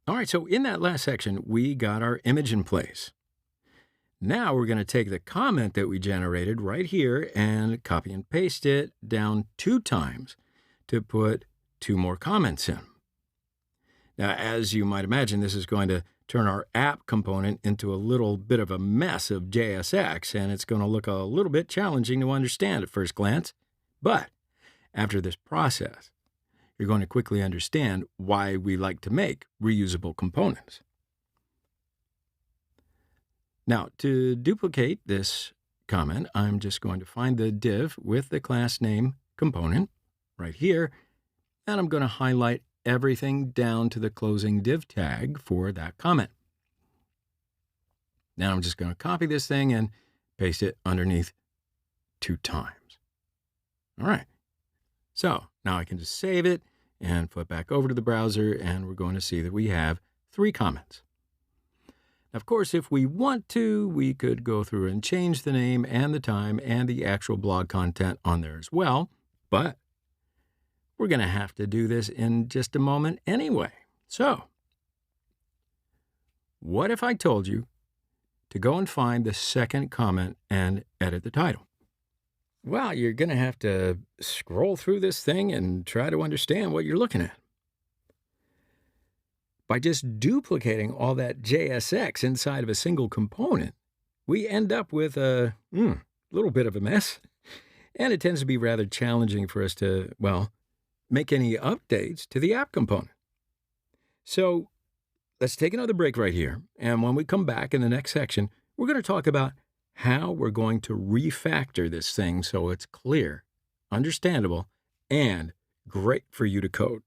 All right, so in that last section, we got our image in place. Now we're going to take the comment that we generated right here and copy and paste it down 2 times to put 2 more comments in. Now, as you might imagine, this is going to turn our app component into a little bit of a mess of JSX, and it's going to look a little bit challenging to understand at first glance. But after this process, you're going to quickly understand why we like to make reusable components. Now, to duplicate this comment, I'm just going to find the div with the class name component right here, and I'm going to highlight everything down to the closing div tag for that comment. Now I'm just going to copy this thing and paste it underneath 2 times. All right. So now I can just save it and flip back over to the browser, and we're going to see that we have 3 comments. Of course, if we want to, we could go through and change the name and the time and the actual blog content on there as well, but we're going to have to do this in just a moment anyway. So, what if I told you to go and find the second comment and edit the title? Well, you're going to have to scroll through this thing and try to understand what you're looking at. By just duplicating all that JSX inside of a single component, we end up with a little bit of a mess. And it tends to be rather challenging for us to, well, make any updates to the app component. So let's take another break right here. And when we come back in the next section, we're going to talk about how we're going to refactor this thing so it's clear, understandable, and great for you to code.